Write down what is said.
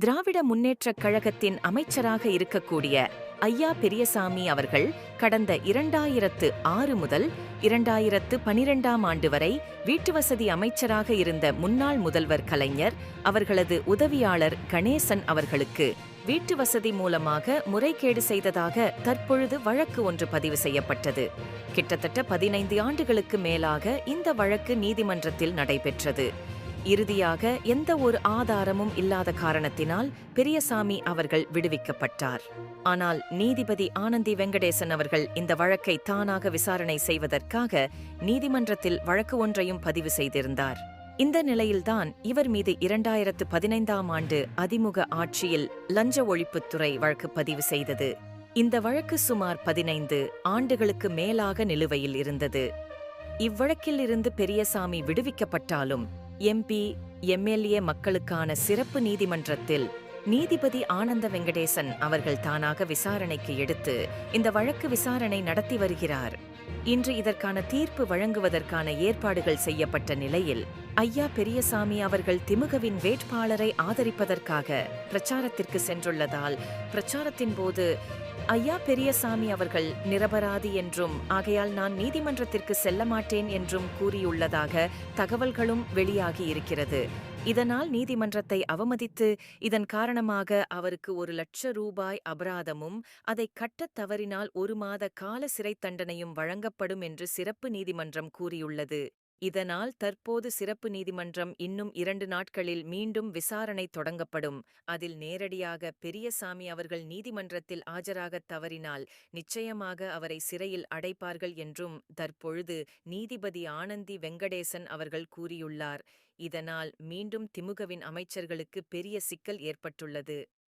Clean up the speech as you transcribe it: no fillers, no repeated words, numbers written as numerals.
திராவிட முன்னேற்றக் கழகத்தின் அமைச்சராக இருக்கக்கூடிய ஐயா பெரியசாமி அவர்கள் கடந்த 2006 முதல் 2012ஆம் ஆண்டு வரை வீட்டுவசதி அமைச்சராக இருந்த முன்னாள் முதல்வர் கலைஞர் அவர்களது உதவியாளர் கணேசன் அவர்களுக்கு வீட்டு வசதி மூலமாக முறைகேடு செய்ததாக தற்பொழுது வழக்கு ஒன்று பதிவு செய்யப்பட்டது. கிட்டத்தட்ட 15 ஆண்டுகளுக்கு மேலாக இந்த வழக்கு நீதிமன்றத்தில் நடைபெற்றது. இறுதியாக எந்த ஒரு ஆதாரமும் இல்லாத காரணத்தினால் பெரியசாமி அவர்கள் விடுவிக்கப்பட்டார். ஆனால் நீதிபதி ஆனந்தி வெங்கடேசன் அவர்கள் இந்த வழக்கை தானாக விசாரணை செய்வதற்காக நீதிமன்றத்தில் வழக்கு ஒன்றையும் பதிவு செய்திருந்தார். இந்த நிலையில்தான் இவர் மீது 2015ஆம் ஆண்டு அதிமுக ஆட்சியில் லஞ்ச ஒழிப்புத்துறை வழக்கு பதிவு செய்தது. இந்த வழக்கு சுமார் 15 ஆண்டுகளுக்கு மேலாக நிலுவையில் இருந்தது. இவ்வழக்கில் இருந்து பெரியசாமி விடுவிக்கப்பட்டாலும் எம்பி, எம்எல்ஏ மக்களுக்கான சிறப்பு நீதிமன்றத்தில் நீதிபதி ஆனந்த வெங்கடேசன் அவர்கள் தானாக விசாரணைக்கு எடுத்து இந்த வழக்கு விசாரணை நடத்தி வருகிறார். இன்று இதற்கான தீர்ப்பு வழங்குவதற்கான ஏற்பாடுகள் செய்யப்பட்ட நிலையில் ஐயா பெரியசாமி அவர்கள் திமுகவின் வேட்பாளரை ஆதரிப்பதற்காக பிரச்சாரத்திற்கு சென்றுள்ளதால் பிரச்சாரத்தின் போது ஐயா பெரியசாமி அவர்கள் நிரபராதி என்றும் ஆகையால் நான் நீதிமன்றத்திற்கு செல்ல மாட்டேன் என்றும் கூறியுள்ளதாக தகவல்களும் வெளியாகி இருக்கிறது. இதனால் நீதிமன்றத்தை அவமதித்து இதன் காரணமாக அவருக்கு 1,00,000 ரூபாய் அபராதமும் அதை கட்டத் தவறினால் 1 மாத கால சிறை தண்டனையும் வழங்கப்படும் என்று சிறப்பு நீதிமன்றம் கூறியுள்ளது. இதனால் தற்போது சிறப்பு நீதிமன்றம் இன்னும் 2 நாட்களில் மீண்டும் விசாரணை தொடங்கப்படும். அதில் நேரடியாக பெரியசாமி அவர்கள் நீதிமன்றத்தில் ஆஜராகத் தவறினால் நிச்சயமாக அவரை சிறையில் அடைப்பார்கள் என்றும் தற்பொழுது நீதிபதி ஆனந்தி வெங்கடேசன் அவர்கள் கூறியுள்ளார். இதனால் மீண்டும் திமுகவின் அமைச்சர்களுக்கு பெரிய சிக்கல் ஏற்பட்டுள்ளது.